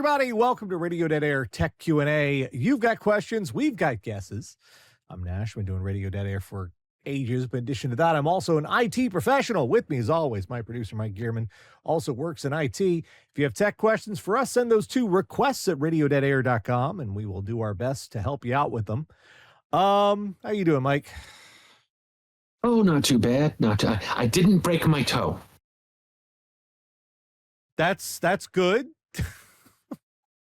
everybody. Welcome to Radio Dead Air Tech Q&A. You've got questions. We've got guesses. I'm Nash. Been doing Radio Dead Air for ages. But in addition to that, I'm also an IT professional. With me, as always, my producer, Mike Gearman, also works in IT. If you have tech questions for us, send those to requests@radiodeadair.com, and we will do our best to help you out with them. How you doing, Mike? Oh, not too bad. I didn't break my toe. That's good.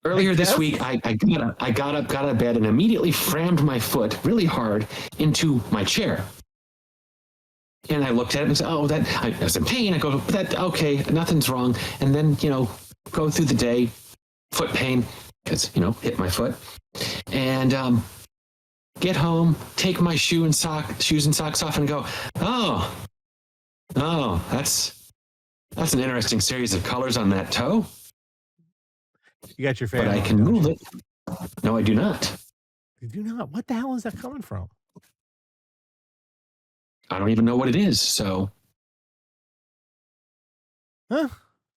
Earlier this week, I got up, got out of bed, and immediately rammed my foot really hard into my chair. And I looked at it and said, "Oh, I was in pain." I go, "Okay, nothing's wrong." And then, go through the day, foot pain, because hit my foot, and get home, take my shoes and socks off, and go, "Oh, that's an interesting series of colors on that toe." You got your fan. But I can move it. No, I do not. You do not? What the hell is that coming from? I don't even know what it is, so. Huh?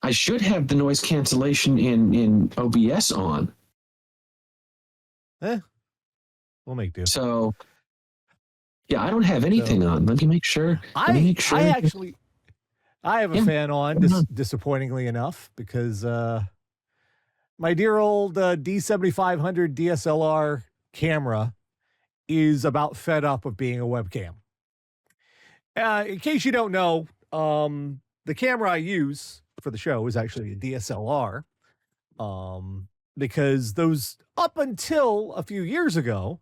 I should have the noise cancellation in OBS on. We'll make do. So, yeah, I don't have anything on. Let me make sure. I have a fan on, disappointingly enough, because my dear old D7500 DSLR camera is about fed up of being a webcam. In case you don't know, the camera I use for the show is actually a DSLR, because those, up until a few years ago,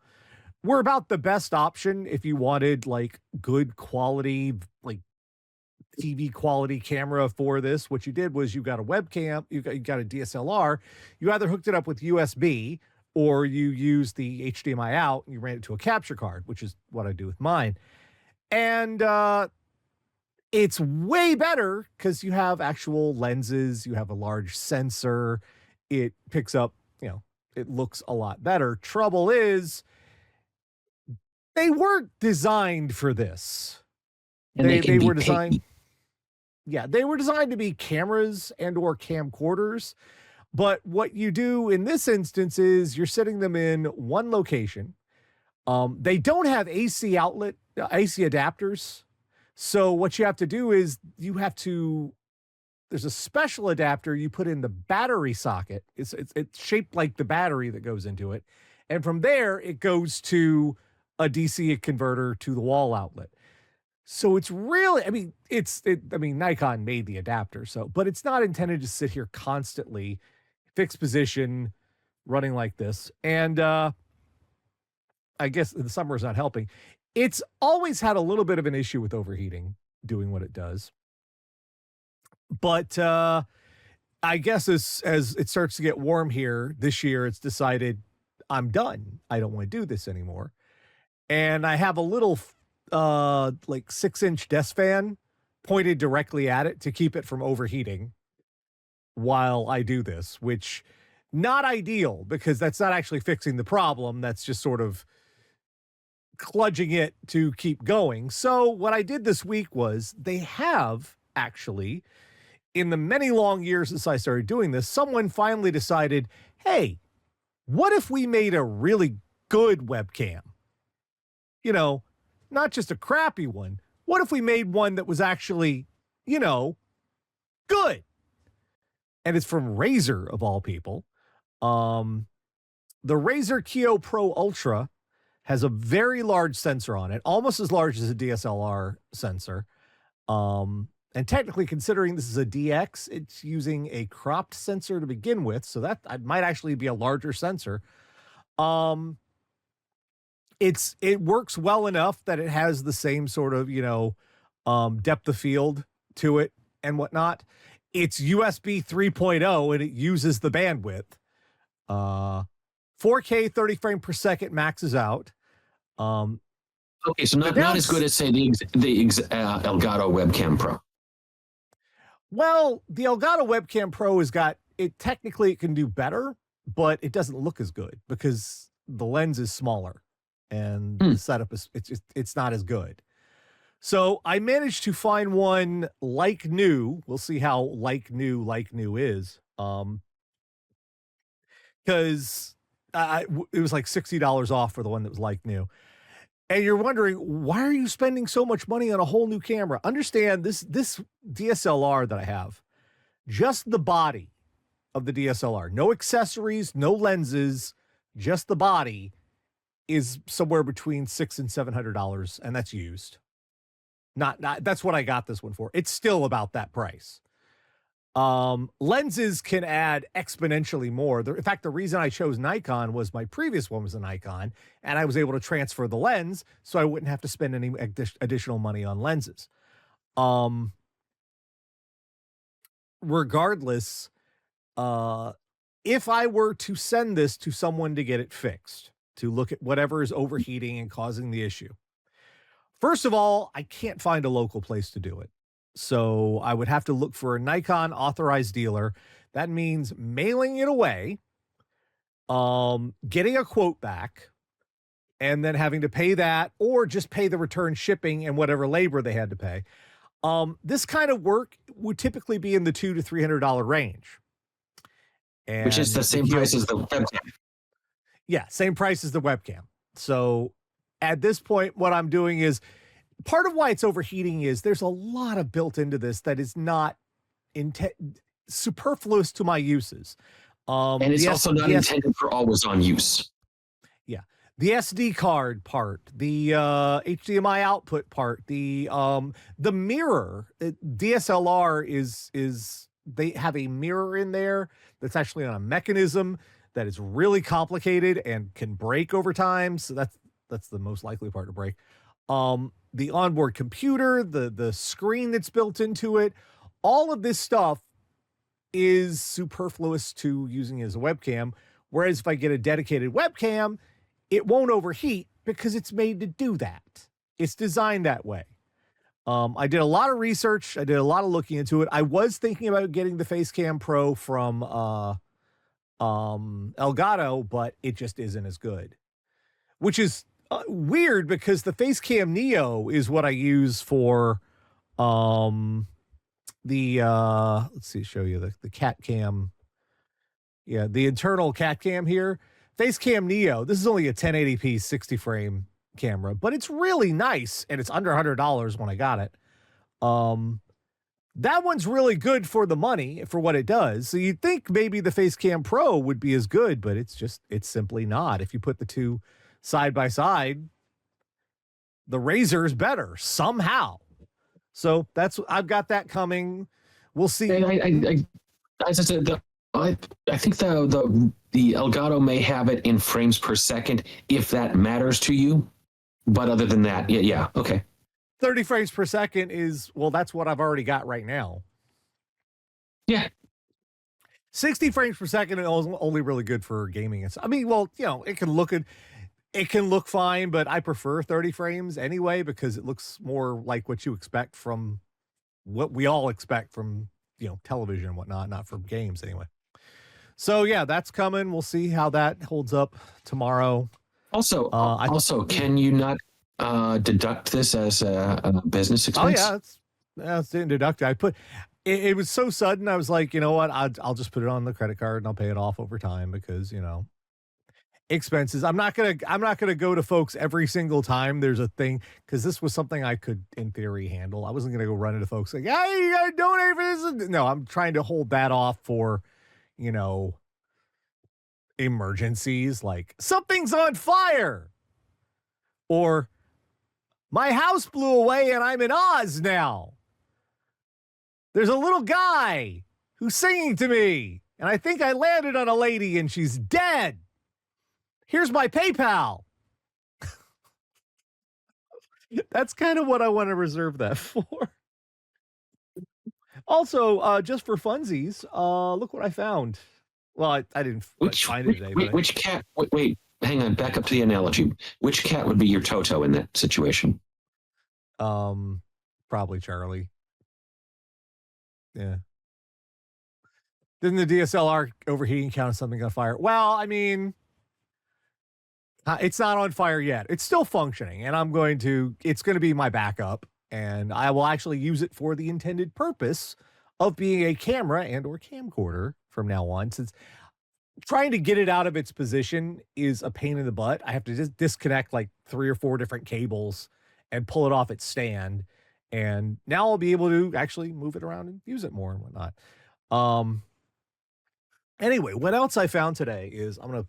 were about the best option if you wanted like good quality, like TV quality camera for this. What you did was you got a webcam, you got a DSLR, you either hooked it up with USB or you used the HDMI out and you ran it to a capture card, which is what I do with mine. And it's way better because you have actual lenses, you have a large sensor, it picks up, it looks a lot better. Trouble is, they weren't designed for this. And they were designed. Yeah, they were designed to be cameras and or camcorders. But what you do in this instance is you're setting them in one location. They don't have AC adapters. So what you have to do is there's a special adapter you put in the battery socket. It's shaped like the battery that goes into it. And from there, it goes to a DC converter to the wall outlet. So it's really, Nikon made the adapter, but it's not intended to sit here constantly, fixed position, running like this. And I guess the summer is not helping. It's always had a little bit of an issue with overheating, doing what it does. But I guess as it starts to get warm here this year, it's decided I'm done. I don't want to do this anymore. And I have a little 6-inch desk fan pointed directly at it to keep it from overheating while I do this, which not ideal because that's not actually fixing the problem. That's just sort of kludging it to keep going. So what I did this week was they have actually, in the many long years since I started doing this, someone finally decided, hey, what if we made a really good webcam? Not just a crappy one. What if we made one that was actually, good? And it's from Razer, of all people. The Razer Kiyo Pro Ultra has a very large sensor on it, almost as large as a DSLR sensor. And technically, considering this is a DX, it's using a cropped sensor to begin with, so that might actually be a larger sensor. It works well enough that it has the same sort of, depth of field to it and whatnot. It's USB 3.0 and it uses the bandwidth. 4K 30 frames per second maxes out. Okay, so not as good as, say, the Elgato Webcam Pro. Well, the Elgato Webcam Pro has got it. Technically, it can do better, but it doesn't look as good because the lens is smaller. And the setup is it's not as good. So I managed to find one like new. We'll see how like new is. because it was like $60 off for the one that was like new. And you're wondering, why are you spending so much money on a whole new camera? Understand this DSLR that I have, just the body of the DSLR, no accessories, no lenses, just the body is somewhere between $600 and $700, and that's used. Not that's what I got this one for. It's still about that price. Lenses can add exponentially more. In fact, the reason I chose Nikon was my previous one was a Nikon, and I was able to transfer the lens so I wouldn't have to spend any additional money on lenses. Regardless, if I were to send this to someone to get it fixed, to look at whatever is overheating and causing the issue, first of all, I can't find a local place to do it. So I would have to look for a Nikon authorized dealer. That means mailing it away, getting a quote back, and then having to pay that or just pay the return shipping and whatever labor they had to pay. This kind of work would typically be in the $200 to $300 range. And which is the same price as the webcam. Yeah, same price as the webcam. So at this point, what I'm doing is, part of why it's overheating is there's a lot of built into this that is not superfluous to my uses. And it's also not intended for always on use. Yeah. The SD card part, the HDMI output part, the mirror, DSLR is they have a mirror in there that's actually on a mechanism that is really complicated and can break over time. So that's the most likely part to break. The onboard computer, the screen that's built into it, all of this stuff is superfluous to using as a webcam. Whereas if I get a dedicated webcam, it won't overheat because it's made to do that. It's designed that way. I did a lot of research. I did a lot of looking into it. I was thinking about getting the Facecam Pro from Elgato, but it just isn't as good, which is weird because the Facecam Neo is what I use for let's see, show you the cat cam. Yeah, the internal cat cam here. Facecam Neo. This is only a 1080p 60 frame camera, but it's really nice and it's under $100 when I got it. That one's really good for the money for what it does. So you'd think maybe the Facecam Pro would be as good, but it's simply not. If you put the two side by side, the Razor is better somehow. So I've got that coming. We'll see. I think the Elgato may have it in frames per second if that matters to you. But other than that, yeah, okay. 30 frames per second that's what I've already got right now. Yeah. 60 frames per second is only really good for gaming. I mean, well, it can look fine, but I prefer 30 frames anyway because it looks more like what you expect from what we all expect from, television and whatnot, not from games anyway. So yeah, that's coming. We'll see how that holds up tomorrow. Also, can you not deduct this as a business expense? Oh yeah, it's deducted. It was so sudden. I was like, you know what? I'll just put it on the credit card and I'll pay it off over time because expenses. I'm not gonna go to folks every single time there's a thing because this was something I could in theory handle. I wasn't gonna go run into folks like, hey, you gotta donate for this. No, I'm trying to hold that off for emergencies like something's on fire or my house blew away and I'm in Oz now. There's a little guy who's singing to me and I think I landed on a lady and she's dead. Here's my PayPal. That's kind of what I want to reserve that for. Also, just for funsies, look what I found. Well, I didn't find it today. Which cat? Wait, hang on. Back up to the analogy. Which cat would be your Toto in that situation? Probably Charlie. Yeah. Didn't the DSLR overheating count as something on fire? Well, I mean, it's not on fire yet. It's still functioning, and it's going to be my backup, and I will actually use it for the intended purpose of being a camera and or camcorder from now on, since trying to get it out of its position is a pain in the butt. I have to just disconnect like 3 or 4 different cables and pull it off its stand. And now I'll be able to actually move it around and use it more and whatnot. Um, anyway, what else I found today is I'm going to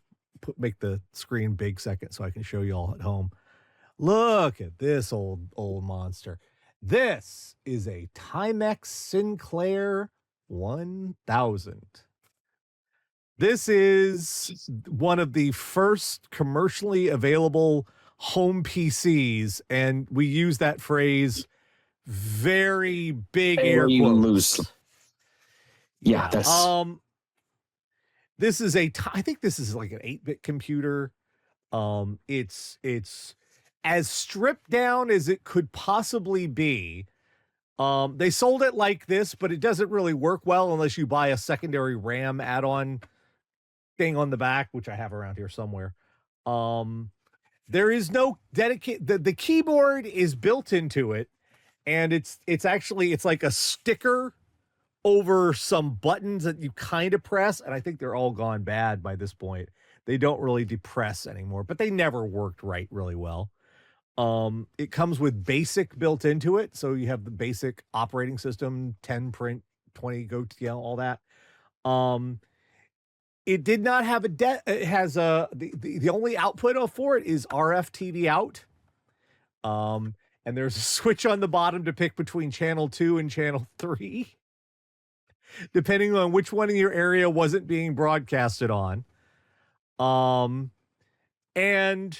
make the screen big second so I can show you all at home. Look at this old monster. This is a Timex Sinclair 1000. This is one of the first commercially available home PCs, and we use that phrase very big air quotes. Loose. Yeah, that's this is I think this is like an 8-bit computer. It's as stripped down as it could possibly be. They sold it like this, but it doesn't really work well unless you buy a secondary RAM add-on thing on the back, which I have around here somewhere. There is no dedicated, the keyboard is built into it, and it's like a sticker over some buttons that you kind of press, and I think they're all gone bad by this point. They don't really depress anymore, but they never worked really well. It comes with BASIC built into it, so you have the basic operating system, 10 print, 20 go TL, all that. It did not have it has the only output for it is RF TV out. And there's a switch on the bottom to pick between channel 2 and channel 3, depending on which one in your area wasn't being broadcasted on. And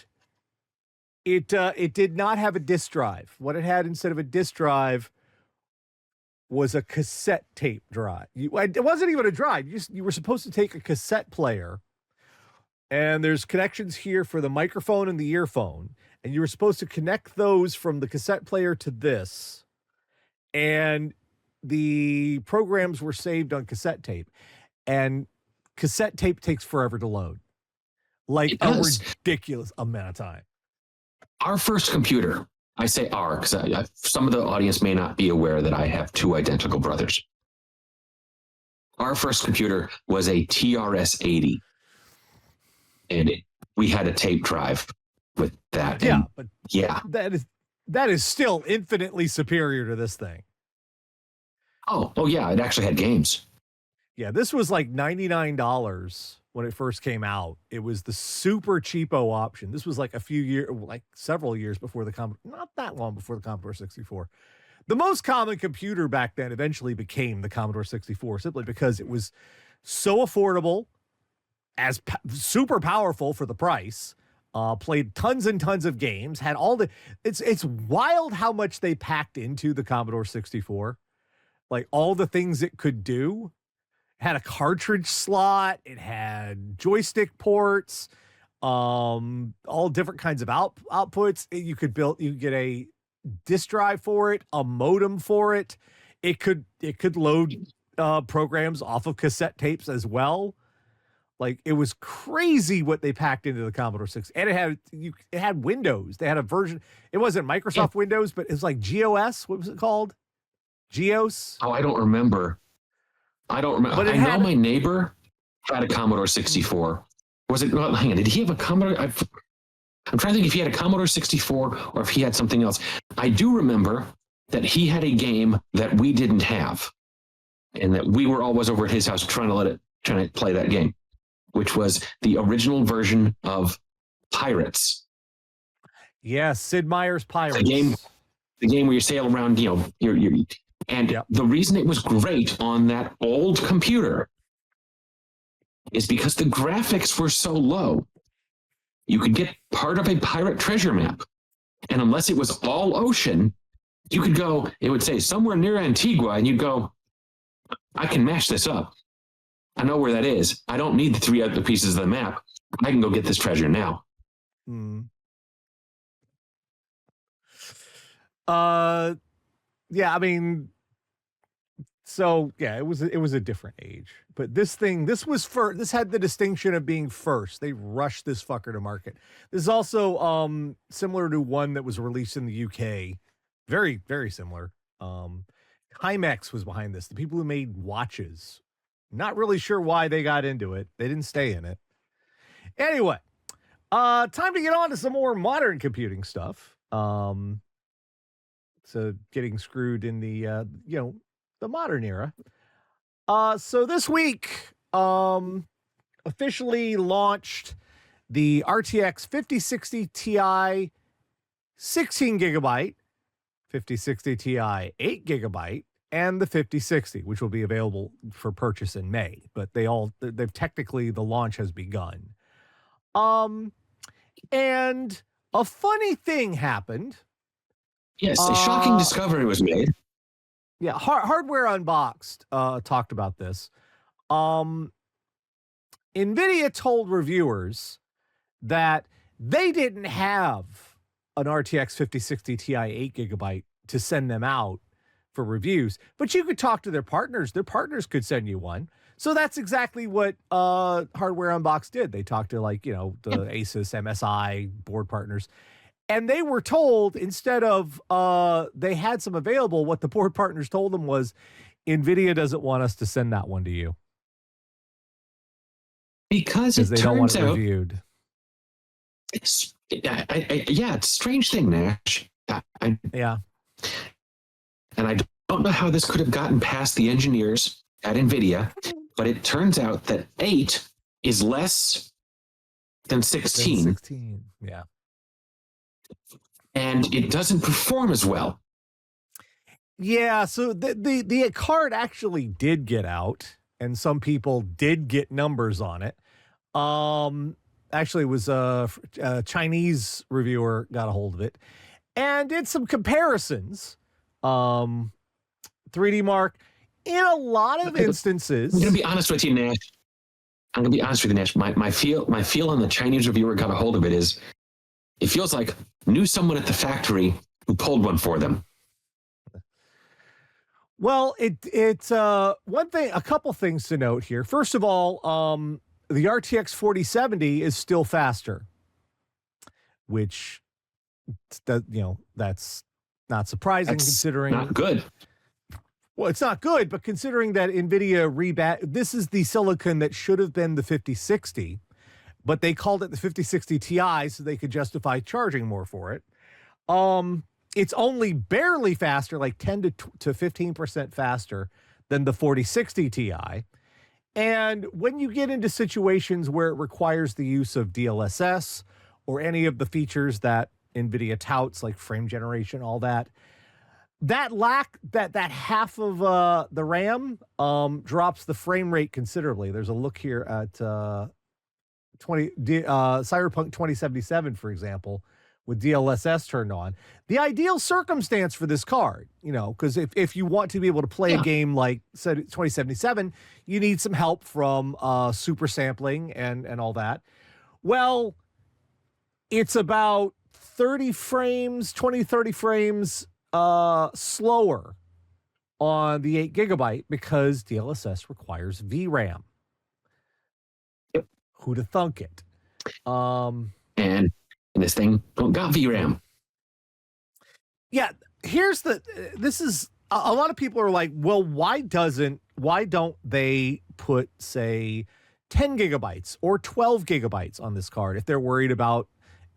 it did not have a disk drive. What it had instead of a disk drive was a cassette tape drive. It wasn't even a drive. You were supposed to take a cassette player, and there's connections here for the microphone and the earphone, and you were supposed to connect those from the cassette player to this, and the programs were saved on cassette tape, and cassette tape takes forever to load, like a ridiculous amount of time. Our first computer, I say our, because some of the audience may not be aware that I have 2 identical brothers. Our first computer was a TRS-80, and we had a tape drive with that. Yeah, and but yeah, that is still infinitely superior to this thing. Oh yeah, it actually had games. Yeah, this was like $99 when it first came out. It was the super cheapo option. This was like several years before not that long before the Commodore 64. The most common computer back then eventually became the Commodore 64, simply because it was so affordable, super powerful for the price, played tons and tons of games, had all the, it's wild how much they packed into the Commodore 64. Like all the things it could do. Had a cartridge slot, it had joystick ports, all different kinds of outputs. You could get a disk drive for it, a modem for it. It could load programs off of cassette tapes as well. Like, it was crazy what they packed into the Commodore 6. And it had Windows. They had a version. It wasn't Microsoft Windows, but it was like GOS. What was it called? GEOS? Oh, I don't remember. But I know my neighbor had a Commodore 64. Was it? Well, hang on. Did he have a Commodore? I'm trying to think if he had a Commodore 64 or if he had something else. I do remember that he had a game that we didn't have, and that we were always over at his house trying to play that game, which was the original version of Pirates. Yeah, Sid Meier's Pirates. The game where you sail around, the reason it was great on that old computer is because the graphics were so low. You could get part of a pirate treasure map, and unless it was all ocean, you could go, it would say somewhere near Antigua, and you'd go, I can mash this up. I know where that is. I don't need the 3 other pieces of the map. I can go get this treasure now. Yeah, I mean, so yeah, it was a different age. But this had the distinction of being first. They rushed this fucker to market. This is also similar to one that was released in the UK. Very, very similar. Timex was behind this. The people who made watches Not really sure why they got into it. They didn't stay in it. Anyway, time to get on to some more modern computing stuff. So getting screwed in the the modern era. So this week, officially launched the RTX 5060 Ti 16 gigabyte, 5060 Ti 8 gigabyte, and the 5060, which will be available for purchase in May. But they've technically, the launch has begun. And a funny thing happened. Yes, a shocking discovery was made. Yeah, Hardware Unboxed talked about this. NVIDIA told reviewers that they didn't have an RTX 5060 Ti 8 gigabyte to send them out for reviews, but you could talk to their partners. Their partners could send you one. So that's exactly what Hardware Unboxed did. They talked to the Asus, MSI board partners. And they were told, instead of they had some available, what the board partners told them was, NVIDIA doesn't want us to send that one to you. Because it they don't want turns it out, reviewed. it's a strange thing, Nash. Yeah. And I don't know how this could have gotten past the engineers at NVIDIA, but it turns out that 8 is less than 16. 16, yeah. And it doesn't perform as well. Yeah, so the card actually did get out, and some people did get numbers on it. Actually, it was a Chinese reviewer got a hold of it and did some comparisons. 3D Mark, in a lot of instances. I'm going to be honest with you, Nash. My feel on the Chinese reviewer got a hold of it is, it feels like knew someone at the factory who pulled one for them. Well, it's one thing, a couple things to note here. First of all, the RTX 4070 is still faster, which that's not surprising, considering not good. Well, it's not good, but considering that NVIDIA this is the silicon that should have been the 5060, but they called it the 5060 Ti so they could justify charging more for it. It's only barely faster, like 10 to 15% faster than the 4060 Ti. And when you get into situations where it requires the use of DLSS or any of the features that NVIDIA touts, like frame generation, all that, that half of the RAM drops the frame rate considerably. There's a look here at Cyberpunk 2077, for example, with DLSS turned on. The ideal circumstance for this card, because if you want to be able to play a game like 2077, you need some help from super sampling and all that. Well, it's about 30 frames slower on the 8 gigabyte because DLSS requires VRAM. Yep. Who'd have thunk it? And this thing don't got VRAM. Yeah, this is a lot of people are like, well, why don't they put, say, 10 gigabytes or 12 gigabytes on this card if they're worried about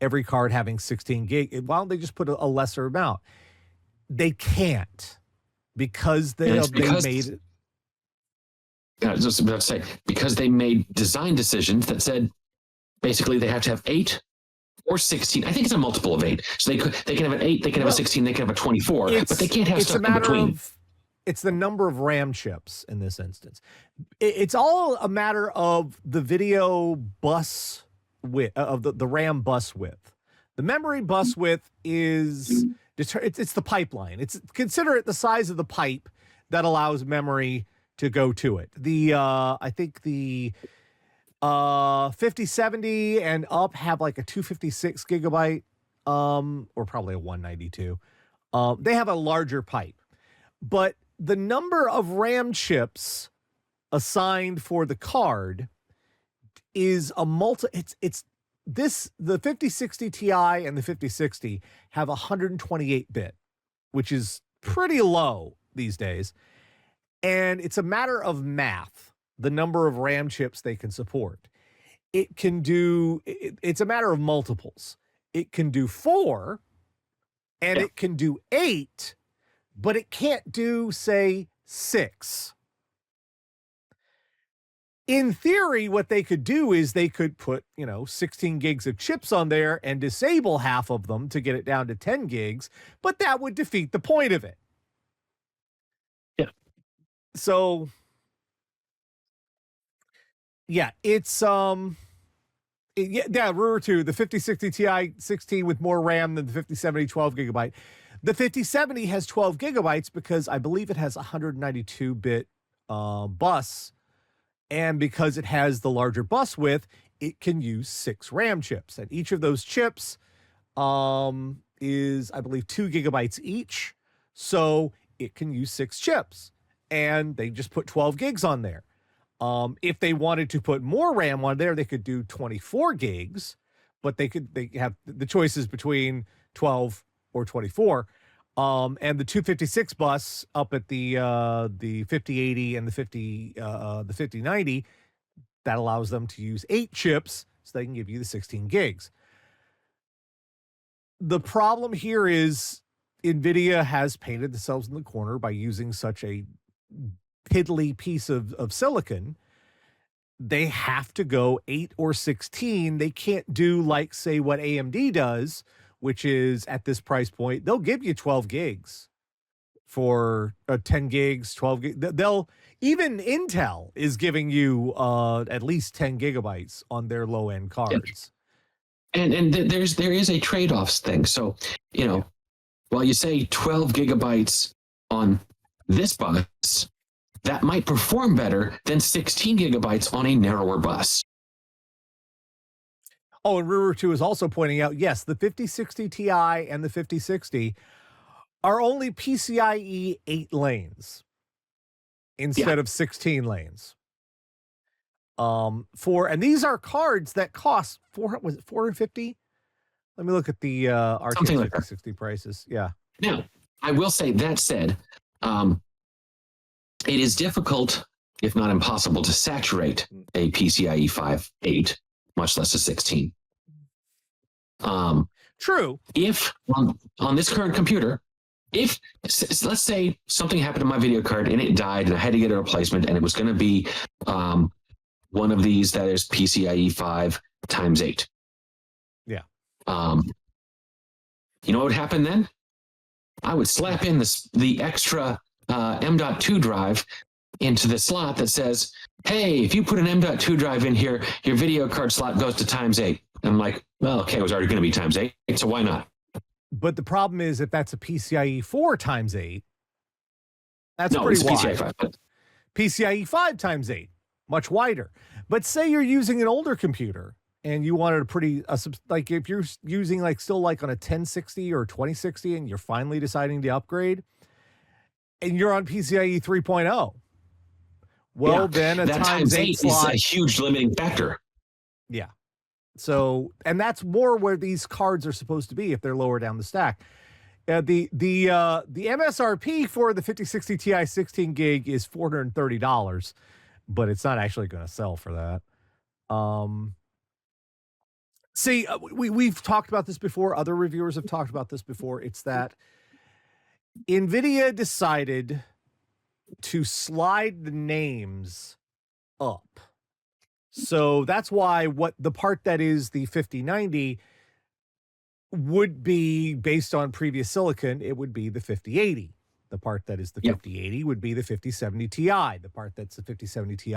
every card having 16 gig? Why don't they just put a lesser amount? They can't, because they made it. I was just about to say, because they made design decisions that said basically they have to have 8 or 16. I think it's a multiple of 8. So they can have an 8, they can have a 16, they can have a 24, but they can't have stuff in between. It's the number of RAM chips in this instance. It's all a matter of the video bus width, of the RAM bus width. The memory bus width is it's the pipeline. Consider it the size of the pipe that allows memory to go to it. I think the 5070 and up have like a 256 gigabyte, or probably a 192. They have a larger pipe, but the number of RAM chips assigned for the card is the 5060 Ti and the 5060 have 128-bit, which is pretty low these days. And it's a matter of math. the number of RAM chips they can support. It can do, it's a matter of multiples. It can do 4 and it can do 8, but it can't do, say, 6. In theory, what they could do is they could put, 16 gigs of chips on there and disable half of them to get it down to 10 gigs, but that would defeat the point of it. Yeah. So, yeah, it's, Ruger 2, the 5060 Ti 16 with more RAM than the 5070 12 gigabyte. The 5070 has 12 gigabytes because I believe it has 192-bit bus. And because it has the larger bus width, it can use 6 RAM chips. And each of those chips is, I believe, 2 gigabytes each. So it can use 6 chips. And they just put 12 gigs on there. If they wanted to put more RAM on there, they could do 24 gigs. But they have the choices between 12 or 24. And the 256 bus up at the 5080 and the 5090, that allows them to use 8 chips, so they can give you the 16 gigs. The problem here is NVIDIA has painted themselves in the corner by using such a piddly piece of silicon. They have to go 8 or 16. They can't do, like, say, what AMD does, which is at this price point, they'll give you 12 gigs for 10 gigs, 12 gigs. Even Intel is giving you at least 10 gigabytes on their low end cards. And there is a trade-offs thing. So, while you say 12 gigabytes on this bus, that might perform better than 16 gigabytes on a narrower bus. Oh, and Ruger 2 is also pointing out, yes, the 5060 Ti and the 5060 are only PCIe 8 lanes instead of 16 lanes. And these are cards that cost $450? Let me look at the RTX 5060 prices. Yeah. Now, I will say that said, it is difficult, if not impossible, to saturate a PCIe 5 8, much less a 16. True. If on this current computer, if let's say something happened to my video card and it died and I had to get a replacement and it was going to be one of these that is PCIe 5 times 8. Yeah. You know what would happen then? I would slap in the extra M.2 drive into the slot that says, hey, if you put an M.2 drive in here, your video card slot goes to times 8. I'm like, well, okay, it was already going to be times 8, so why not? But the problem is if that's a PCIe 4 times 8, that's pretty wide. PCIe 5. PCIe 5 times 8, much wider. But say you're using an older computer and you wanted like if you're using still on a 1060 or 2060 and you're finally deciding to upgrade and you're on PCIe 3.0, well, then a times 8 slot is a huge limiting factor. Yeah. So, and that's more where these cards are supposed to be if they're lower down the stack. The MSRP for the 5060 Ti 16 gig is $430, but it's not actually going to sell for that. We've talked about this before. Other reviewers have talked about this before. It's that NVIDIA decided to slide the names up. So that's why what the part that is the 5090 would be based on previous silicon, it would be the 5080. The part that is the 5080 would be the 5070 Ti. The part that's the 5070 Ti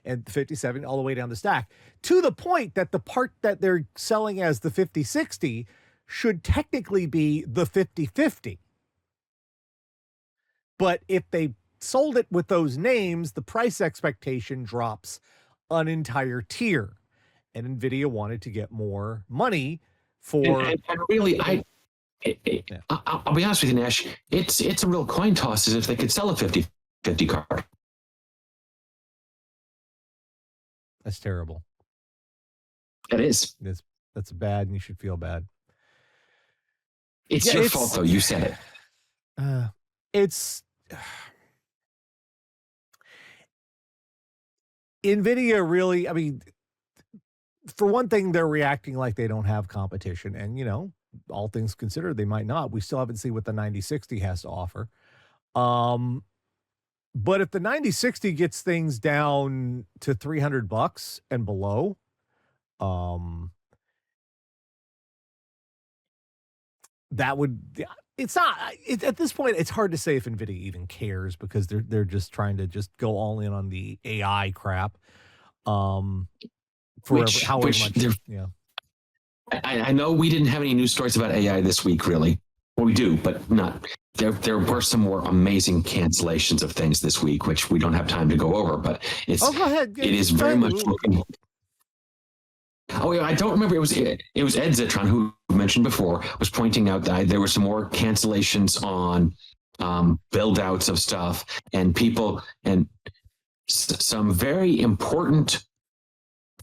and the 5070 all the way down the stack. To the point that the part that they're selling as the 5060 should technically be the 5050. But if they sold it with those names, the price expectation drops an entire tier, and NVIDIA wanted to get more money for. And really, I'll be honest with you, Nash. It's a real coin toss as if they could sell a 50/50 card. That's terrible. It is. That's bad, and you should feel bad. It's your fault, though. You said it. NVIDIA really, I mean, for one thing, they're reacting like they don't have competition. And, all things considered, they might not. We still haven't seen what the 9060 has to offer. But if the 9060 gets things down to $300 and below, that would, it's not, at this point, it's hard to say if NVIDIA even cares because they're just trying to just go all in on the AI crap. However much, yeah. I know we didn't have any news stories about AI this week, really. Well, we do, but not. There were some more amazing cancellations of things this week, which we don't have time to go over. But it's go ahead. It is very much looking. Oh yeah, I don't remember. It was Ed Zitron who mentioned before was pointing out that there were some more cancellations on build outs of stuff and people and some very important.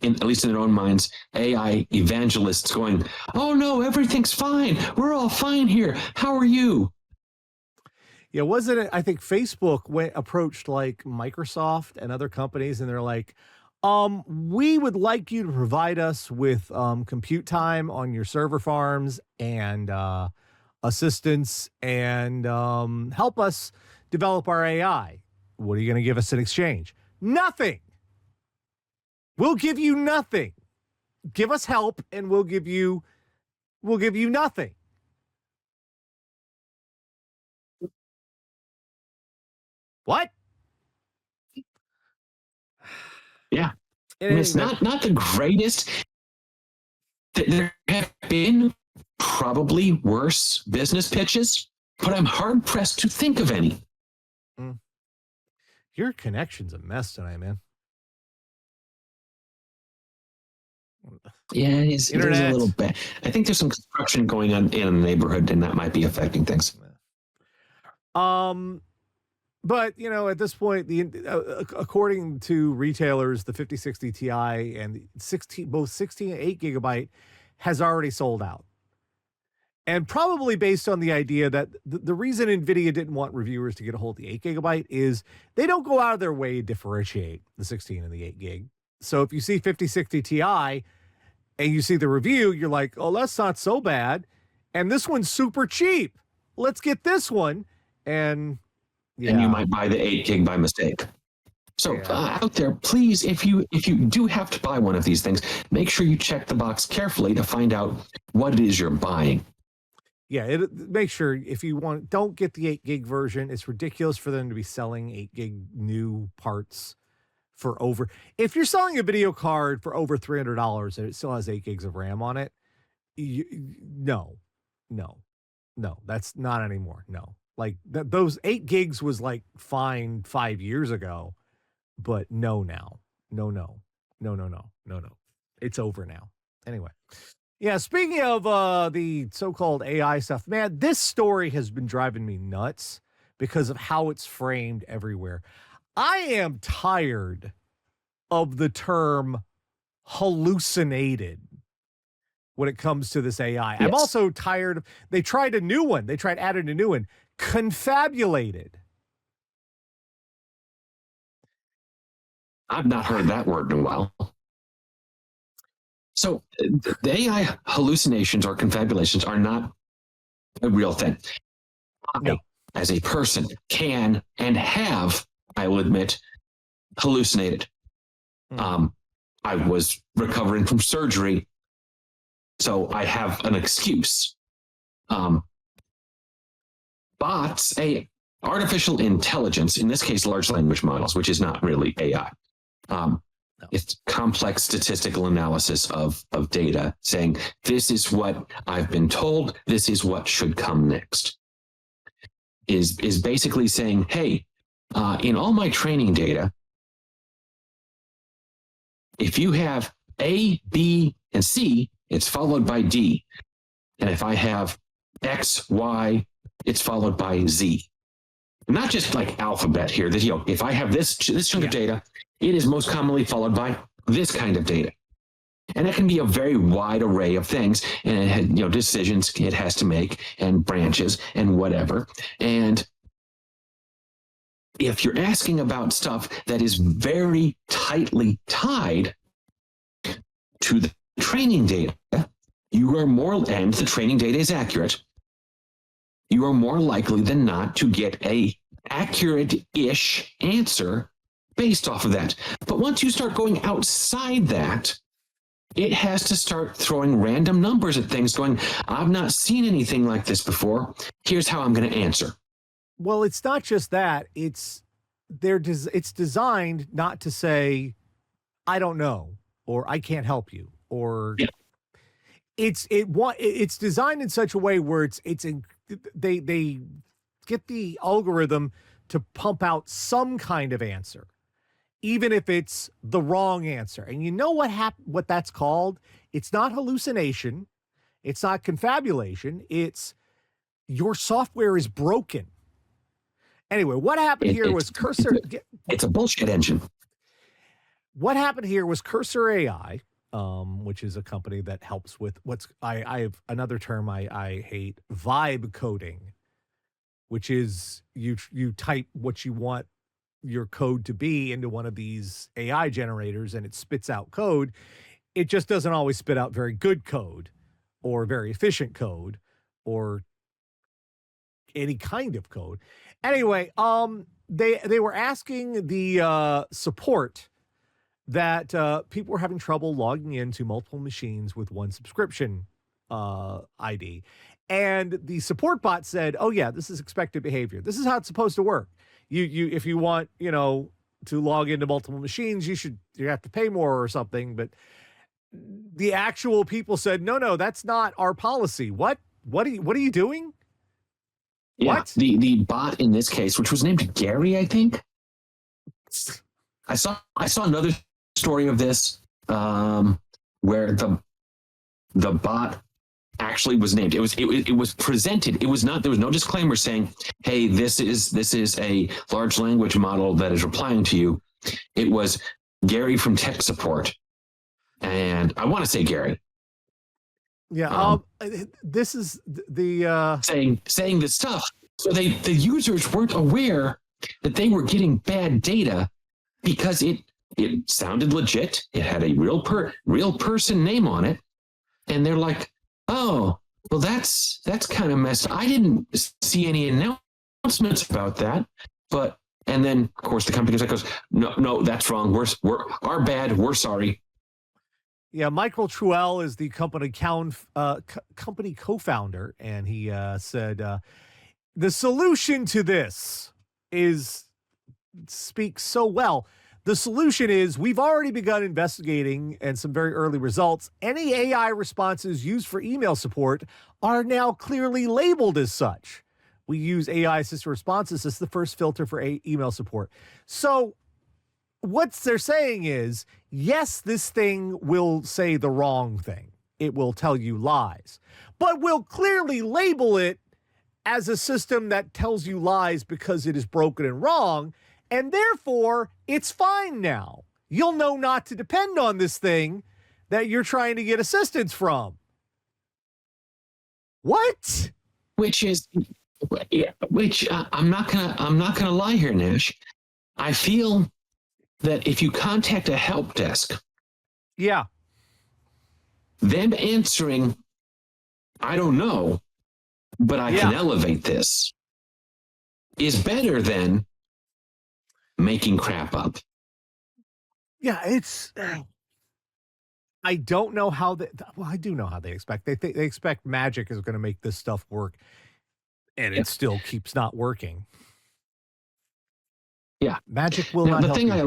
At least in their own minds, AI evangelists going, "Oh no, everything's fine. We're all fine here. How are you?" Yeah, wasn't it? I think Facebook approached like Microsoft and other companies, and they're like, "We would like you to provide us with compute time on your server farms and assistance, and help us develop our AI. What are you going to give us in exchange? Nothing." We'll give you nothing. Give us help and we'll give you nothing. What? Yeah. And it's not the greatest. There have been probably worse business pitches, but I'm hard pressed to think of any. Your connection's a mess tonight, man. Yeah, it's a little bit. I think there's some construction going on in the neighborhood, and that might be affecting things. But at this point, according to retailers, the 5060 Ti and both 16 and 8 gigabyte has already sold out. And probably based on the idea that the reason NVIDIA didn't want reviewers to get a hold of the 8 gigabyte is they don't go out of their way to differentiate the 16 and the 8 gig. So if you see 5060 Ti and you see the review, you're like, oh, that's not so bad. And this one's super cheap. Let's get this one. And yeah. And you might buy the 8 gig by mistake. So out there, please, if you do have to buy one of these things, make sure you check the box carefully to find out what it is you're buying. Yeah, make sure if you want, don't get the 8 gig version. It's ridiculous for them to be selling 8 gig new parts for over. If you're selling a video card for over $300 and it still has 8 gigs of RAM on it, no, that's not anymore. No, like those 8 gigs was like fine 5 years ago, but no, now, no. It's over now. Anyway. Yeah, speaking of the so-called AI stuff, man, this story has been driving me nuts because of how it's framed everywhere. I am tired of the term hallucinated when it comes to this AI. Yes. I'm also tired of, they tried adding a new one, confabulated. I've not heard that word in a while. So the AI hallucinations or confabulations are not a real thing. I, as a person, can and have, I will admit, hallucinated. I was recovering from surgery, so I have an excuse. Bots, artificial intelligence, in this case, large language models, which is not really AI. It's complex statistical analysis of data saying, this is what I've been told, this is what should come next. Is basically saying, hey, in all my training data, if you have A, B, and C, it's followed by D. And if I have X, Y, it's followed by Z. Not just like alphabet here, that, if I have this chunk of data, it is most commonly followed by this kind of data. And it can be a very wide array of things and decisions it has to make and branches and whatever. And if you're asking about stuff that is very tightly tied to the training data, you are more, and the training data is accurate, you are more likely than not to get a accurate-ish answer based off of that. But once you start going outside that, it has to start throwing random numbers at things going, I've not seen anything like this before. Here's how I'm going to answer. Well, it's not just that. It's designed not to say, I don't know, or I can't help you, or Yeah. it's designed in such a way where they get the algorithm to pump out some kind of answer, even if it's the wrong answer. And you know what that's called? It's not hallucination. It's not confabulation. It's your software is broken. Anyway, what happened here was Cursor. It's a bullshit engine. What happened here was Cursor AI, which is a company that helps with I have another term I hate, vibe coding, which is you type what you want your code to be into one of these AI generators and it spits out code. It just doesn't always spit out very good code or very efficient code or any kind of code. Anyway, they were asking the support that people were having trouble logging into multiple machines with one subscription ID. And the support bot said, oh yeah, this is expected behavior. This is how it's supposed to work. You if you want, to log into multiple machines, you have to pay more or something. But the actual people said, no, that's not our policy. What are you doing? Yeah, What? The bot in this case, which was named Gary, I think. I saw another story of this where the bot actually was named. It was presented. It was not. There was no disclaimer saying, "Hey, this is a large language model that is replying to you." It was Gary from tech support, and I want to say Gary. Yeah, this is the saying this stuff. So the users weren't aware that they were getting bad data because it sounded legit. It had a real person name on it, and they're like, "Oh, well, that's kind of messed up. I didn't see any announcements about that." And then of course the company goes, "No, that's wrong. We're our bad. We're sorry." Yeah, Michael Truell is the company co-founder, and he said the solution to this speaks so well. The solution is we've already begun investigating and some very early results. Any AI responses used for email support are now clearly labeled as such. We use AI assisted responses as the first filter for email support. So what they're saying is, yes, this thing will say the wrong thing. It will tell you lies, but we'll clearly label it as a system that tells you lies because it is broken and wrong. And therefore, it's fine now. You'll know not to depend on this thing that you're trying to get assistance from. What? Which I'm not gonna lie here, Nash. I feel that if you contact a help desk, yeah, them answering, I don't know, but I can elevate this, is better than making crap up. Yeah, it's. I don't know how I do know how they expect. They expect magic is going to make this stuff work, and it still keeps not working. Yeah, magic will now, not. The thing I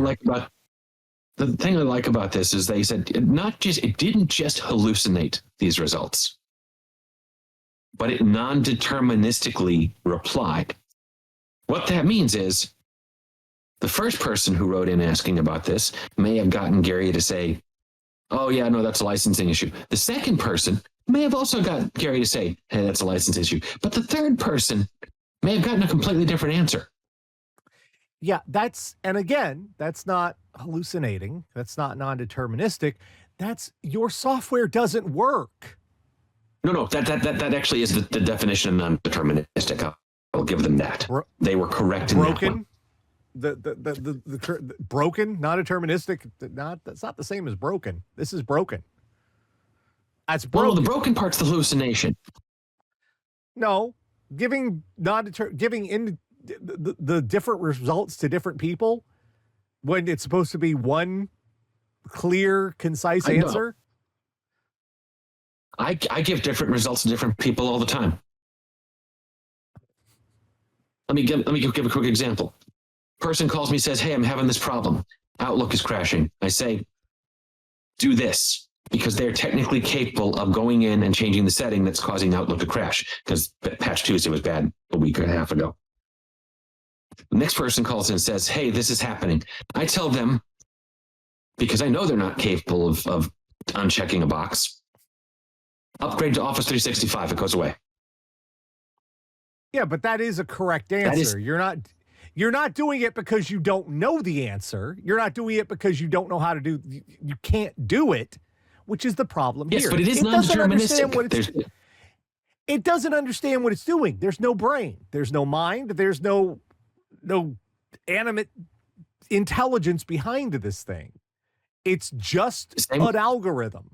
like about this is they said it didn't just hallucinate these results, but it non-deterministically replied. What that means is the first person who wrote in asking about this may have gotten Gary to say, "Oh yeah, no, that's a licensing issue." The second person may have also got Gary to say, "Hey, that's a license issue." But the third person may have gotten a completely different answer. Yeah, that's not hallucinating. That's not non-deterministic. That's your software doesn't work. No, that actually is the definition of non-deterministic. I'll give them that. They were correct in that one. the broken, non-deterministic, that's not the same as broken. This is broken. That's broken. Well, the broken part's the hallucination. No, giving in the different results to different people when it's supposed to be one clear, concise answer. I give different results to different people all the time. Let me give a quick example. Person calls me, says, "Hey, I'm having this problem. Outlook is crashing." I say, "Do this," because they're technically capable of going in and changing the setting that's causing Outlook to crash, because Patch Tuesday was bad a week and a half ago. The next person calls in and says, "Hey, this is happening." I tell them, because I know they're not capable of unchecking a box, upgrade to Office 365. It goes away. Yeah, but that is a correct answer. You're not doing it because you don't know the answer. You're not doing it because you don't know how to do. You can't do it, which is the problem here. Yes, but it is non-deterministic. It doesn't understand what it's doing. There's no brain. There's no mind. There's no animate intelligence behind this thing. It's just an algorithm.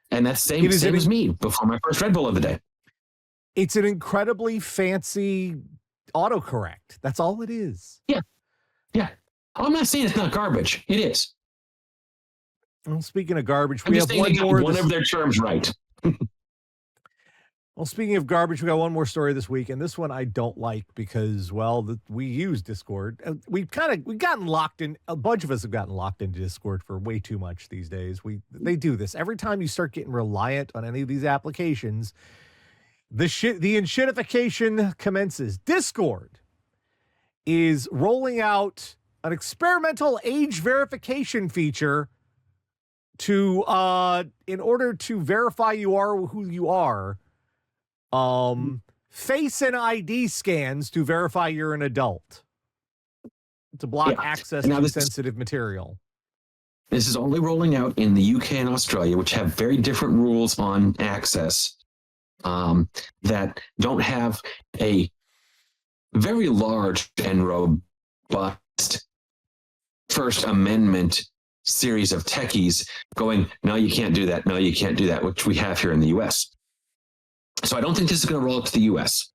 And that's same as me before my first Red Bull of the day. It's an incredibly fancy autocorrect. That's all it is. Yeah. I'm not saying it's not garbage. It is. Well, speaking of garbage, we have one of their terms right. Well, speaking of garbage, we got one more story this week, and this one I don't like because, well, we use Discord. We've gotten locked in. A bunch of us have gotten locked into Discord for way too much these days. They do this every time you start getting reliant on any of these applications. The enshittification commences. Discord is rolling out an experimental age verification feature to in order to verify you are who you are. Face and ID scans to verify you're an adult, to block access to sensitive material. This is only rolling out in the UK and Australia, which have very different rules on access, that don't have a very large and robust First Amendment series of techies going, "No, you can't do that. No, you can't do that," which we have here in the US. So I don't think this is going to roll up to the US.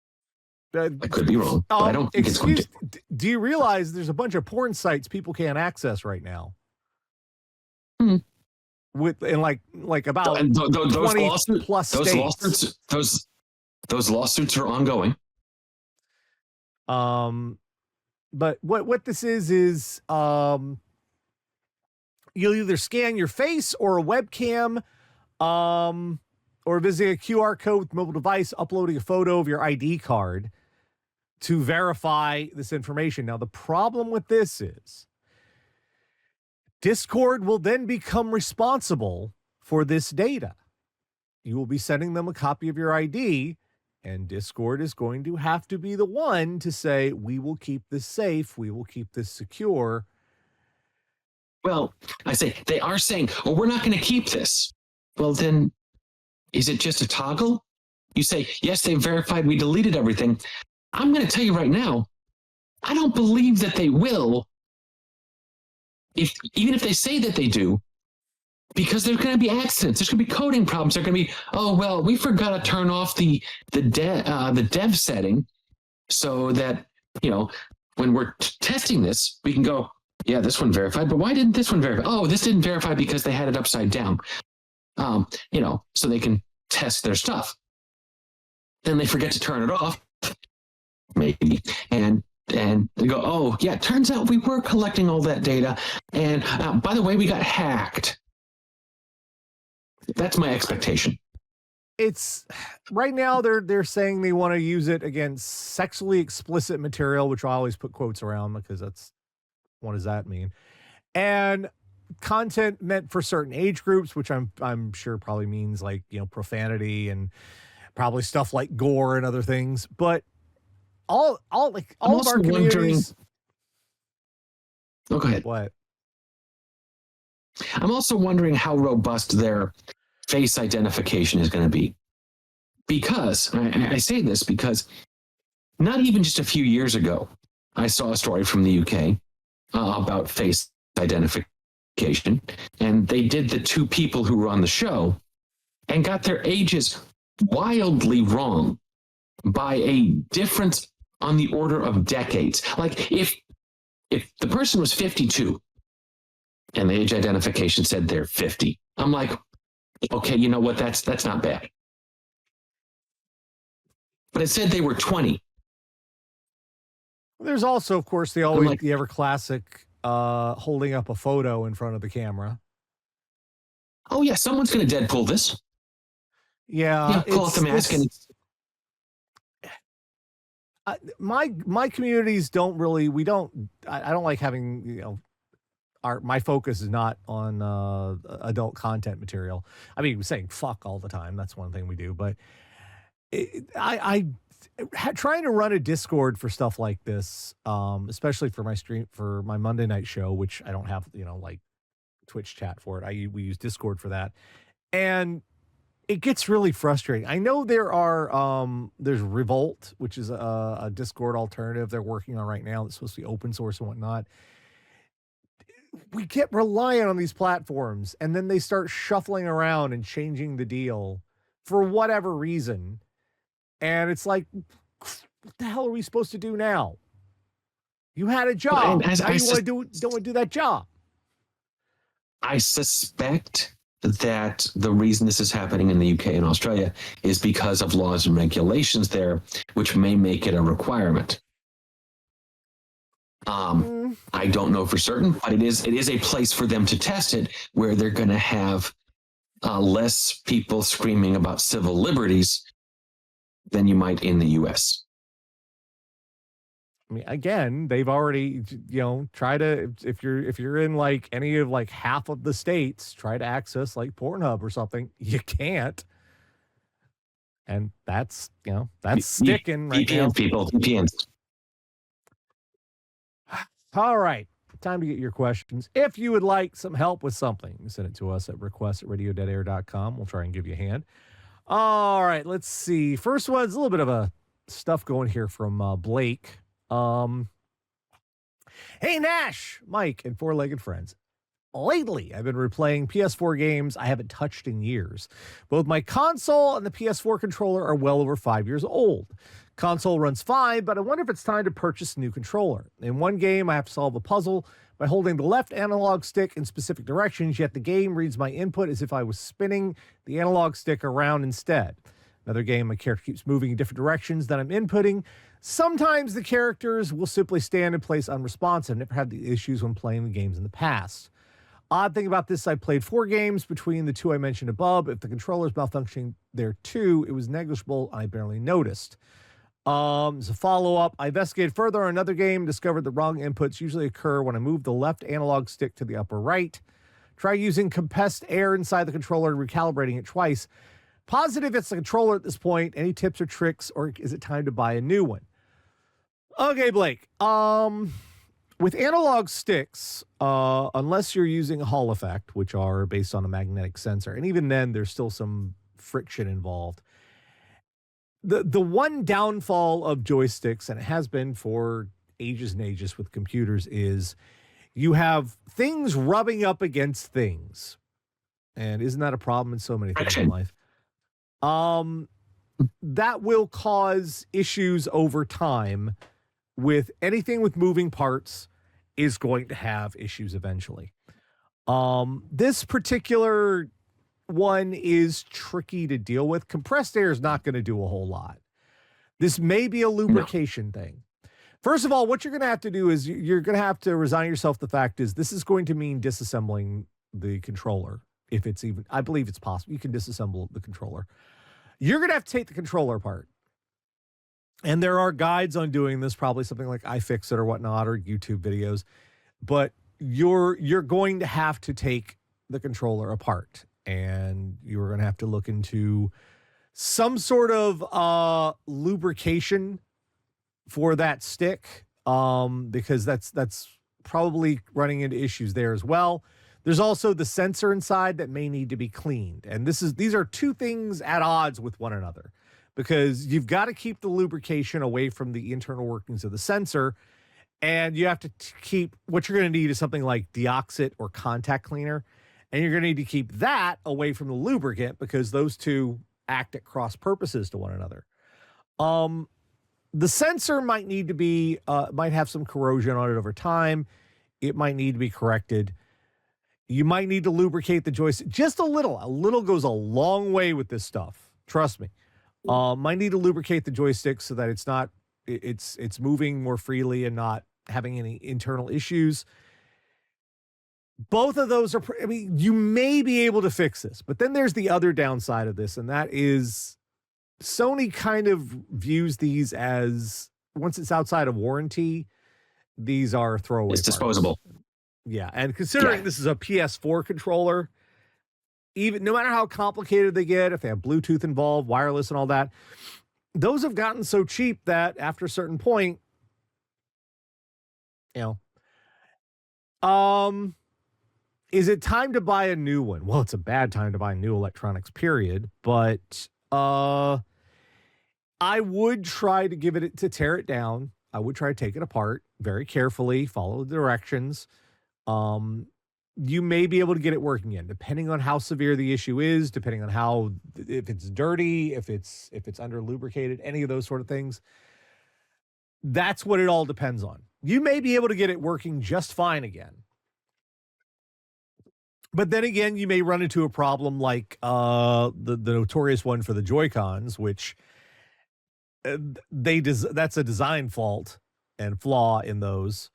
I could be wrong, but I don't think it's going to. Do you realize there's a bunch of porn sites people can't access right now? Like about those 20 lawsuits, plus states. Those lawsuits are ongoing. But what this is you'll either scan your face or a webcam, or visit a QR code with mobile device, uploading a photo of your ID card to verify this information. Now, the problem with this is Discord will then become responsible for this data. You will be sending them a copy of your ID, and Discord is going to have to be the one to say, "We will keep this safe. We will keep this secure." Well, I say they are saying, "Oh, we're not going to keep this." Well, then, is it just a toggle? You say, "Yes, they verified, we deleted everything." I'm going to tell you right now, I don't believe that they will, even if they say that they do, because there's going to be accidents. There's going to be coding problems. There's going to be, "Oh, well, we forgot to turn off the dev setting so that, when we're testing this, we can go, yeah, this one verified, but why didn't this one verify? Oh, this didn't verify because they had it upside down." So they can test their stuff. Then they forget to turn it off, maybe, and they go, "Oh, yeah, it turns out we were collecting all that data, and by the way, we got hacked." That's my expectation. It's right now they're saying they want to use it against sexually explicit material, which I always put quotes around because what does that mean? And content meant for certain age groups, which I'm sure probably means like, profanity and probably stuff like gore and other things. But all of our communities. Oh, go ahead. What? I'm also wondering how robust their face identification is going to be. Because I say this because not even just a few years ago, I saw a story from the UK about face identification, and they did the two people who were on the show and got their ages wildly wrong by a difference on the order of decades. Like if the person was 52 and the age identification said they're 50, I'm like, okay, you know what? That's not bad. But it said they were 20. There's also, of course, the ever classic holding up a photo in front of the camera. Oh yeah, someone's going to Deadpool this. Yeah, pull off the mask and my communities don't really. I don't like having my focus is not on adult content material. I mean, saying fuck all the time. That's one thing we do, but trying to run a Discord for stuff like this, especially for my stream, for my Monday night show, which I don't have, like Twitch chat for it. We use Discord for that. And it gets really frustrating. I know there's Revolt, which is a Discord alternative they're working on right now. It's supposed to be open source and whatnot. We get reliant on these platforms, and then they start shuffling around and changing the deal for whatever reason. And it's like, what the hell are we supposed to do now? You had a job. Now you don't want to do that job. I suspect that the reason this is happening in the UK and Australia is because of laws and regulations there, which may make it a requirement. I don't know for certain, but it is a place for them to test it, where they're going to have less people screaming about civil liberties than you might in the US. I mean, again, they've already, try to, if you're in like any of like half of the states, try to access like Pornhub or something. You can't. And that's sticking right now. VPNs. All right. Time to get your questions. If you would like some help with something, send it to us at request@radiodeadair.com. We'll try and give you a hand. All right. Let's see. First one's a little bit of a stuff going here from Blake. Hey, Nash, Mike, and four-legged friends. Lately, I've been replaying PS4 games I haven't touched in years. Both my console and the PS4 controller are well over 5 years old. Console runs fine, but I wonder if it's time to purchase a new controller. In one game, I have to solve a puzzle by holding the left analog stick in specific directions, yet the game reads my input as if I was spinning the analog stick around instead. Another game, my character keeps moving in different directions that I'm inputting. Sometimes the characters will simply stand in place unresponsive. Never had the issues when playing the games in the past. Odd thing about this, I played 4 games between the 2 I mentioned above. If the controller's malfunctioning there too, it was negligible. I barely noticed. As a follow-up, I investigated further on another game, discovered the wrong inputs usually occur when I move the left analog stick to the upper right. Try using compressed air inside the controller and recalibrating it twice. Positive it's the controller at this point. Any tips or tricks, or is it time to buy a new one? Okay, Blake. With analog sticks, unless you're using a Hall effect, which are based on a magnetic sensor, and even then, there's still some friction involved. The one downfall of joysticks, and it has been for ages and ages with computers, is you have things rubbing up against things. And isn't that a problem in so many things in life? That will cause issues over time. With anything with moving parts is going to have issues eventually. This particular one is tricky to deal with. Compressed air is not going to do a whole lot. This may be a lubrication thing. First of all, what you're going to have to do is you're going to have to resign yourself to the fact is this is going to mean disassembling the controller. If it's even, I believe it's possible. You can disassemble the controller. You're going to have to take the controller apart. And there are guides on doing this, probably something like iFixit or whatnot, or YouTube videos. But you're going to have to take the controller apart. And you're going to have to look into some sort of lubrication for that stick, because that's probably running into issues there as well. There's also the sensor inside that may need to be cleaned. And these are two things at odds with one another, because you've got to keep the lubrication away from the internal workings of the sensor. And you have to keep what you're going to need is something like deoxit or contact cleaner. And you're going to need to keep that away from the lubricant because those two act at cross purposes to one another. The sensor might need to be, might have some corrosion on it over time. It might need to be corrected. You might need to lubricate the joystick just a little. A little goes a long way with this stuff. Trust me. Might need to lubricate the joystick so that it's not, it's moving more freely and not having any internal issues. Both of those are, I mean, you may be able to fix this, but then there's the other downside of this, and that is Sony kind of views these as, once it's outside of warranty, these are throwaway It's parts. disposable. Yeah, and considering this is a PS4 controller, even no matter how complicated they get, if they have Bluetooth involved, wireless and all that, those have gotten so cheap that after a certain point, you know, is it time to buy a new one? Well, it's a bad time to buy new electronics, period. But I would try to tear it down. I would try to take it apart very carefully, follow the directions. You may be able to get it working again, depending on how severe the issue is, depending on how, if it's dirty, if it's under lubricated, any of those sort of things. That's what it all depends on. You may be able to get it working just fine again. But then again, you may run into a problem like the notorious one for the Joy-Cons, which that's a design fault and flaw in those,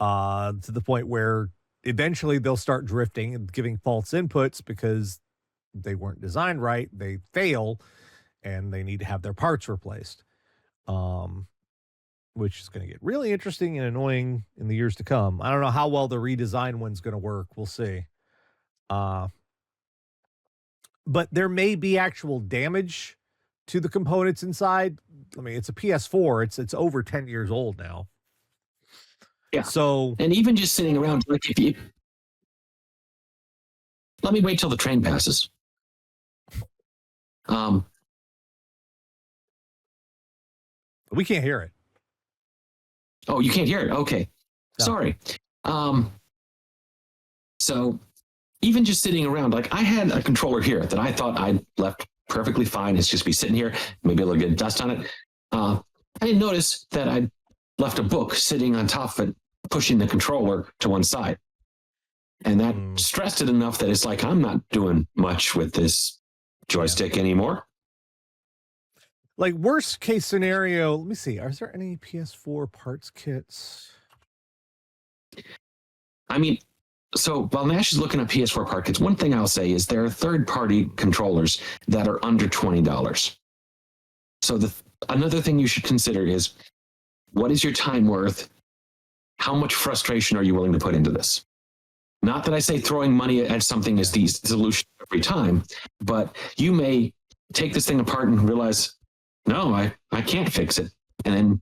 to the point where eventually they'll start drifting and giving false inputs because they weren't designed right. They fail, and they need to have their parts replaced, which is going to get really interesting and annoying in the years to come. I don't know how well the redesign one's going to work. We'll see. But there may be actual damage to the components inside. I mean, it's a PS4. It's over 10 years old now. Yeah. So, and even just sitting around, like if you let me wait till the train passes. We can't hear it. Oh, you can't hear it. Okay. No. Sorry. So even just sitting around, like I had a controller here that I thought I'd left perfectly fine. It's just be sitting here, maybe a little get dust on it. I didn't notice that I'd left a book sitting on top of it, pushing the controller to one side. And that stressed it enough that it's like, I'm not doing much with this joystick anymore. Like worst case scenario, let me see. Are there any PS4 parts kits? I mean, so while Nash is looking at PS4 part kits, one thing I'll say is there are third-party controllers that are under $20. So another thing you should consider is, what is your time worth? How much frustration are you willing to put into this? Not that I say throwing money at something is the solution every time, but you may take this thing apart and realize, no, I can't fix it. And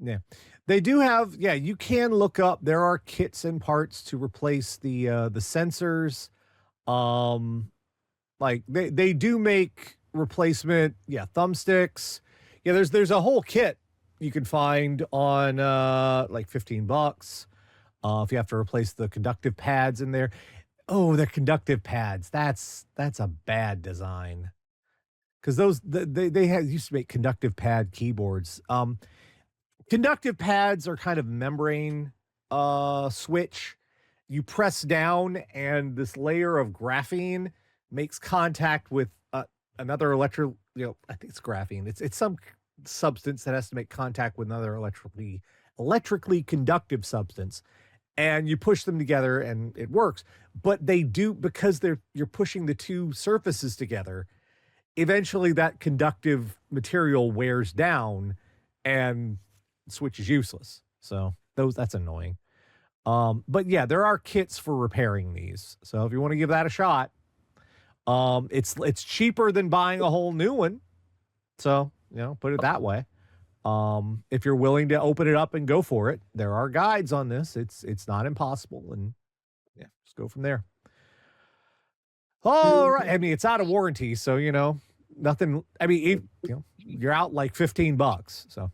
then they do have, you can look up, there are kits and parts to replace the sensors. Like they do make replacement thumbsticks. There's a whole kit you can find on like $15 if you have to replace the conductive pads in there. Oh, the conductive pads, that's a bad design, because those they used to make conductive pad keyboards. Conductive pads are kind of membrane switch. You press down and this layer of graphene makes contact with another I think it's graphene. It's some substance that has to make contact with another electrically conductive substance, and you push them together and it works. But they do, because you're pushing the two surfaces together, eventually that conductive material wears down and switch is useless. So that's annoying. But there are kits for repairing these. So if you want to give that a shot, it's cheaper than buying a whole new one. So, put it that way. If you're willing to open it up and go for it, there are guides on this. It's not impossible, and just go from there. All right. I mean, it's out of warranty, so nothing. I mean, you're out like $15. So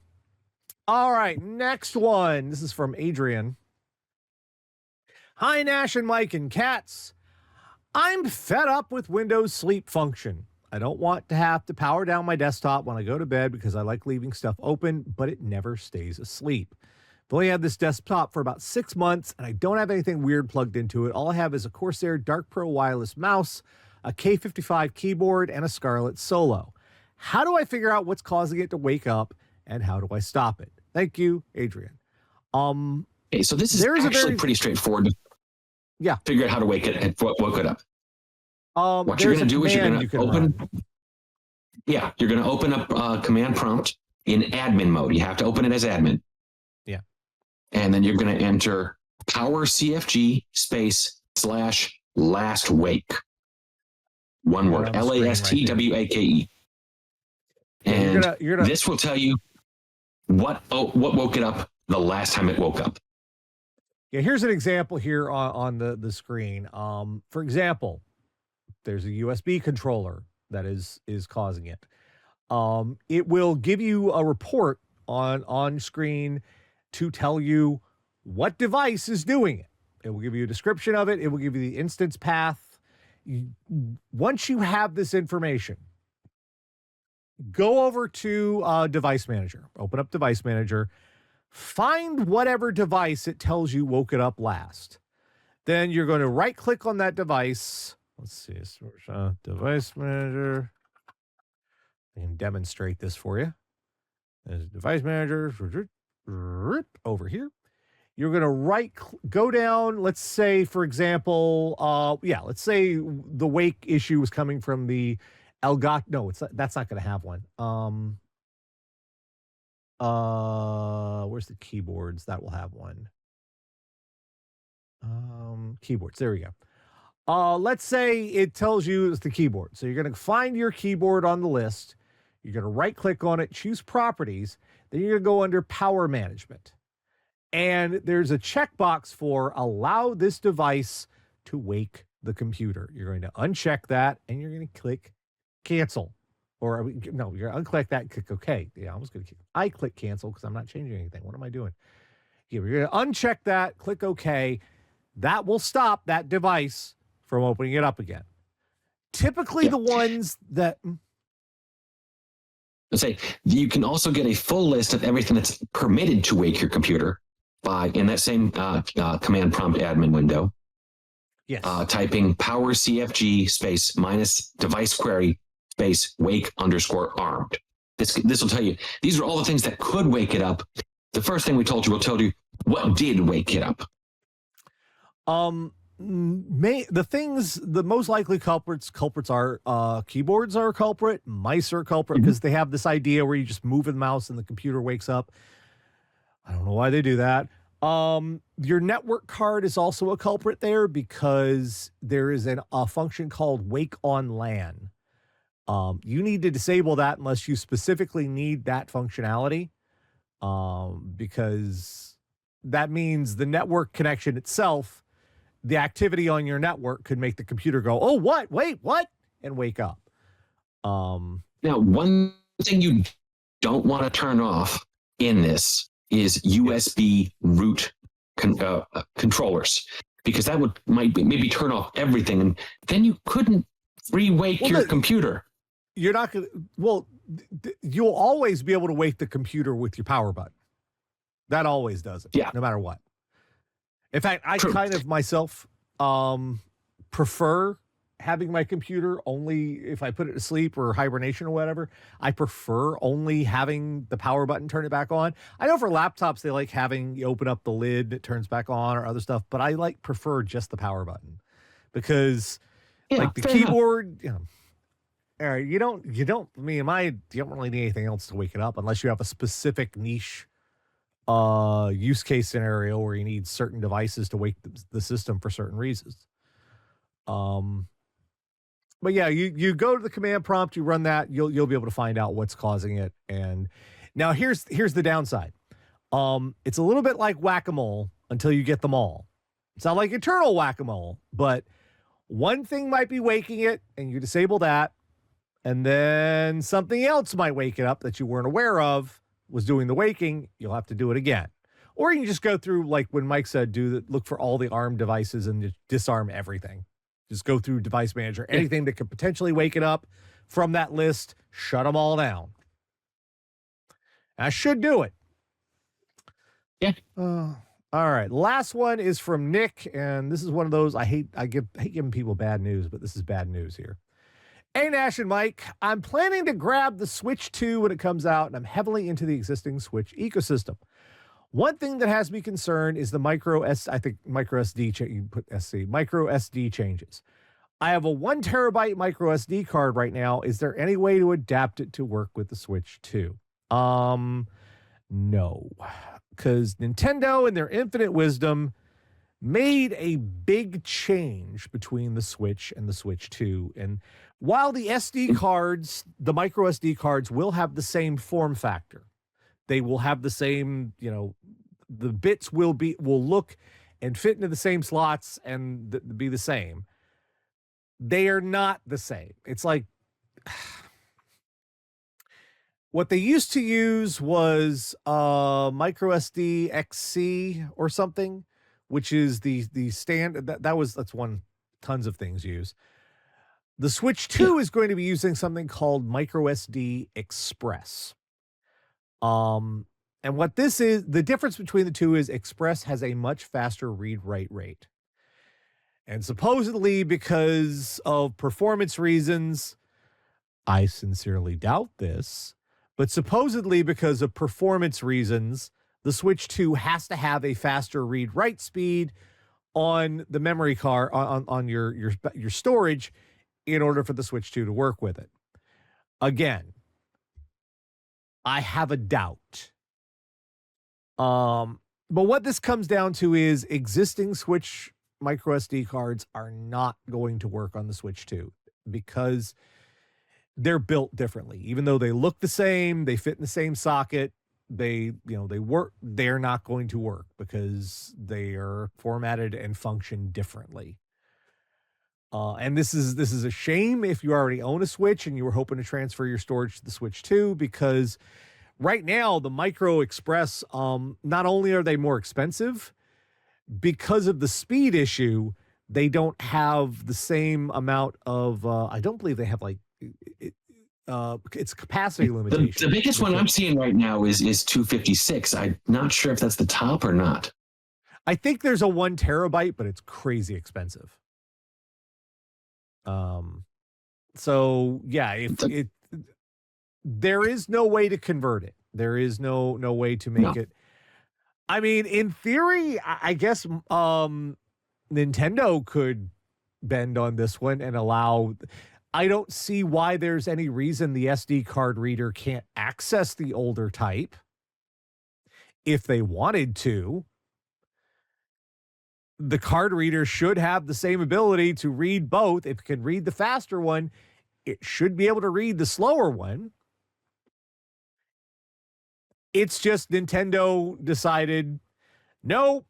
All right, next one. This is from Adrian. Hi, Nash and Mike and Cats. I'm fed up with Windows Sleep function. I don't want to have to power down my desktop when I go to bed because I like leaving stuff open, but it never stays asleep. I've only had this desktop for about 6 months, and I don't have anything weird plugged into it. All I have is a Corsair Dark Pro wireless mouse, a K55 keyboard, and a Scarlett Solo. How do I figure out what's causing it to wake up, and how do I stop it? Thank you, Adrian. Okay, so this is actually pretty straightforward. Yeah. Figure out how to wake it up. What you're going to do is you're going to open up command prompt in admin mode. You have to open it as admin. Yeah. And then you're going to enter power CFG space / last wake. One word, LASTWAKE. And this will tell you what woke it up the last time it woke up. Yeah, here's an example here on the screen. For example, there's a USB controller that is causing it. It will give you a report on screen to tell you what device is doing it. It will give you a description of it. It will give you the instance path. Once you have this information, go over to Device Manager. Open up Device Manager. Find whatever device it tells you woke it up last. Then you're going to right-click on that device. Let's see. Device Manager. I can demonstrate this for you. There's Device Manager. Over here. You're going to go down. Let's say, for example, let's say the wake issue was coming from the Elgato. No, that's not going to have one. Where's the keyboards? That will have one. Keyboards. There we go. Let's say it tells you it's the keyboard. So you're going to find your keyboard on the list. You're going to right click on it, choose properties. Then you're going to go under power management. And there's a checkbox for allow this device to wake the computer. You're going to uncheck that and you're going to click cancel. Or no, you're going to unclick that and click OK. Yeah, I click cancel because I'm not changing anything. What am I doing? Yeah, you're going to uncheck that, click OK. That will stop that device from opening it up again. Typically, the ones that... Let's say you can also get a full list of everything that's permitted to wake your computer in that same command prompt admin window. Yes. Typing power CFG space minus device query space wake _ armed. This will tell you, these are all the things that could wake it up. The first thing we told you will tell you what did wake it up. The most likely culprits are keyboards are a culprit, mice are a culprit because they have this idea where you just move the mouse and the computer wakes up. I don't know why they do that. Your network card is also a culprit there because there is a function called wake on LAN. You need to disable that unless you specifically need that functionality, because that means the network connection itself, the activity on your network could make the computer go, oh, what? Wait, what? And wake up. Now, one thing you don't want to turn off in this is USB root controllers, because that would maybe turn off everything, and then you couldn't re-wake your computer. You're not going to, you'll always be able to wake the computer with your power button. That always does it, no matter what. In fact, I kind of myself prefer having my computer only if I put it to sleep or hibernation or whatever. I prefer only having the power button turn it back on. I know for laptops, they like having you open up the lid, it turns back on or other stuff, but I prefer just the power button because like the keyboard, all right, you don't really need anything else to wake it up unless you have a specific niche use case scenario where you need certain devices to wake the system for certain reasons. But yeah, you go to the command prompt, you run that, you'll be able to find out what's causing it. And now here's the downside. It's a little bit like whack-a-mole until you get them all. It's not like eternal whack-a-mole, but one thing might be waking it and you disable that, and then something else might wake it up that you weren't aware of was doing the waking, you'll have to do it again. Or you can just go through, like when Mike said, look for all the ARM devices and just disarm everything. Just go through device manager. Anything that could potentially wake it up from that list, shut them all down. I should do it. Yeah. All right. Last one is from Nick, and this is one of those I hate giving people bad news, but this is bad news here. Hey, Nash and Mike, I'm planning to grab the Switch 2 when it comes out, and I'm heavily into the existing Switch ecosystem. One thing that has me concerned is the micro SD changes. I have a 1 terabyte micro SD card right now. Is there any way to adapt it to work with the Switch 2? No, because Nintendo in their infinite wisdom made a big change between the Switch and the Switch 2. And while the SD cards, the micro SD cards will have the same form factor, they will have the same, the bits will look and fit into the same slots and be the same. They are not the same. It's like what they used to use was micro SD XC or something, which is the standard. That's one tons of things use. The Switch 2 is going to be using something called micro SD Express. And what this is, the difference between the two is Express has a much faster read-write rate. And supposedly because of performance reasons, I sincerely doubt this, but supposedly because of performance reasons, the Switch 2 has to have a faster read-write speed on the memory card, on your storage, in order for the Switch 2 to work with it. Again, I have a doubt. But what this comes down to is existing Switch micro SD cards are not going to work on the Switch 2 because they're built differently. Even though they look the same, they fit in the same socket, they work, they're not going to work because they are formatted and function differently. And this is a shame if you already own a Switch and you were hoping to transfer your storage to the Switch 2, because right now the Micro Express, not only are they more expensive, because of the speed issue, they don't have the same amount of, I don't believe they have it's capacity limitation. The biggest one I'm seeing right now is 256. I'm not sure if that's the top or not. I think there's a 1 terabyte, but it's crazy expensive. So yeah, there is no way to convert it. There is no way to make it. I mean, in theory, I guess Nintendo could bend on this one and allow. I don't see why there's any reason the SD card reader can't access the older type if they wanted to. The card reader should have the same ability to read both. If it can read the faster one, it should be able to read the slower one. It's just Nintendo decided, no,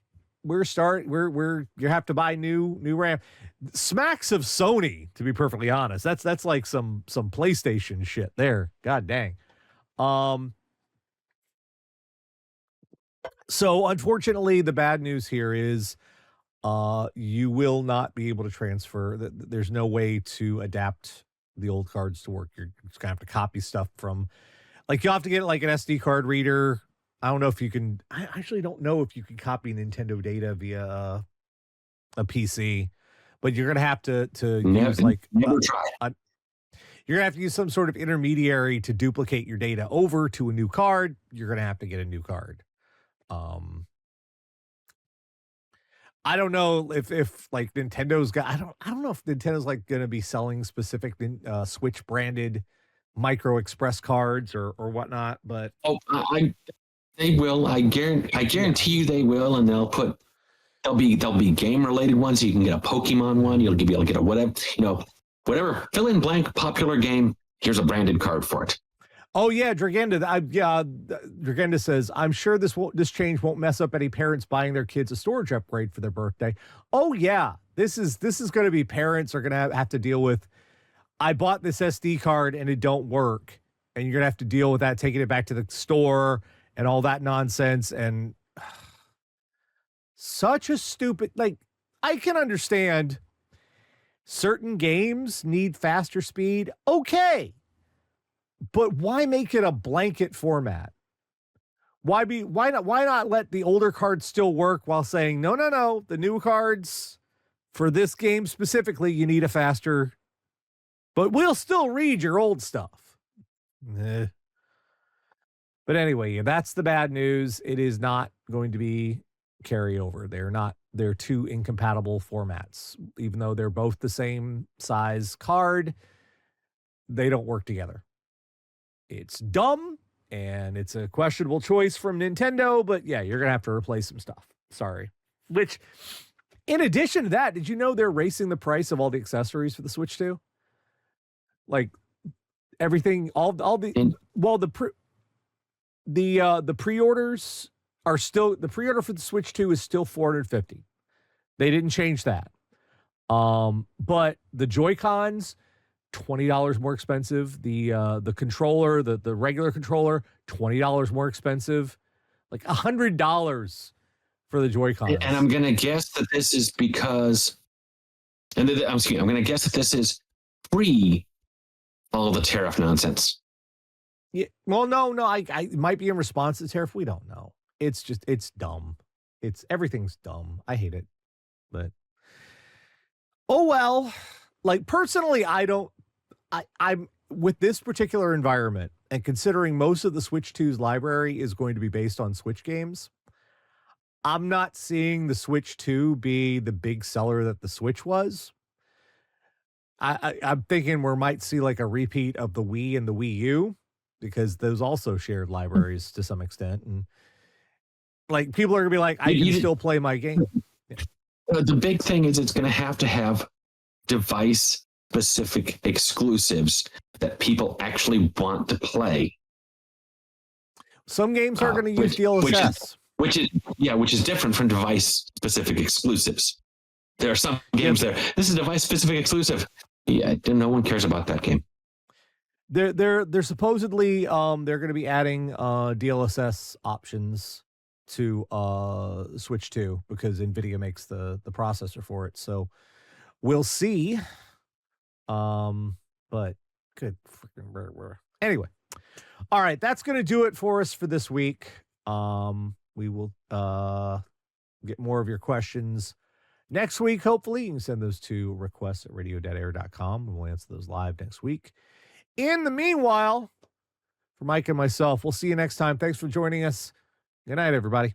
you have to buy new RAM. Smacks of Sony, to be perfectly honest. That's like some PlayStation shit there. God dang. So unfortunately, the bad news here is you will not be able to transfer. There's no way to adapt the old cards to work. You're just gonna have to copy stuff from, you'll have to get like an SD card reader. I don't know if you can. I actually don't know if you can copy Nintendo data via a PC, but you're gonna have to use never try. You're gonna have to use some sort of intermediary to duplicate your data over to a new card. You're gonna have to get a new card. I don't know if like Nintendo's got. I don't know if Nintendo's gonna be selling specific Switch branded Micro Express cards or whatnot, but they will. I guarantee you they will, and they'll be game related ones. You can get a Pokemon one. You'll be able to get a whatever fill in blank popular game. Here's a branded card for it. Oh yeah, Dragenda. Dragenda says, "I'm sure this change won't mess up any parents buying their kids a storage upgrade for their birthday." Oh yeah, this is going to be parents are going to have to deal with. I bought this SD card and it don't work. and you're going to have to deal with that, taking it back to the store and all that nonsense. And such a stupid, like, I can understand certain games need faster speed. Okay. But why make it a blanket format? Why not let the older cards still work while saying, no, the new cards for this game specifically, you need a faster, but we'll still read your old stuff. But anyway, that's the bad news. It is not going to be carryover. They're two incompatible formats. Even though they're both the same size card, they don't work together. It's dumb, and it's a questionable choice from Nintendo, but yeah, you're going to have to replace some stuff. Sorry. Which, in addition to that, did you know they're raising the price of all the accessories for the Switch 2? Like, everything, the pre-orders are still, the pre-order for the Switch 2 is still $450. They didn't change that. But the Joy-Cons, $20 more expensive. The controller, the regular controller, $20 more expensive. Like $100 for the Joy-Cons. And I'm gonna guess that this is because, I'm gonna guess that this is free all the tariff nonsense. Yeah. Well, no. It might be in response to tariff. We don't know. It's dumb. Everything's dumb. I hate it. But oh well. Like, personally, I'm with this particular environment, and considering most of the Switch 2's library is going to be based on Switch games, I'm not seeing the Switch 2 be the big seller that the Switch was. I'm thinking we might see like a repeat of the Wii and the Wii U, because those also shared libraries to some extent. And like, people are gonna be like, I can still play my game. Yeah. The big thing is it's going to have device specific exclusives that people actually want to play. Some games are going to use DLSS, which is different from device specific exclusives. There are some games there. This is device specific exclusive. Yeah, no one cares about that game. They're supposedly they're going to be adding DLSS options to Switch 2 because NVIDIA makes the processor for it. So we'll see. But good freaking anyway. All right, that's going to do it for us for this week. We will get more of your questions next week. Hopefully you can send those to requests@radio.air.com and we'll answer those live next week. In the meanwhile, for Mike and myself, we'll see you next time. Thanks for joining us. Good night, everybody.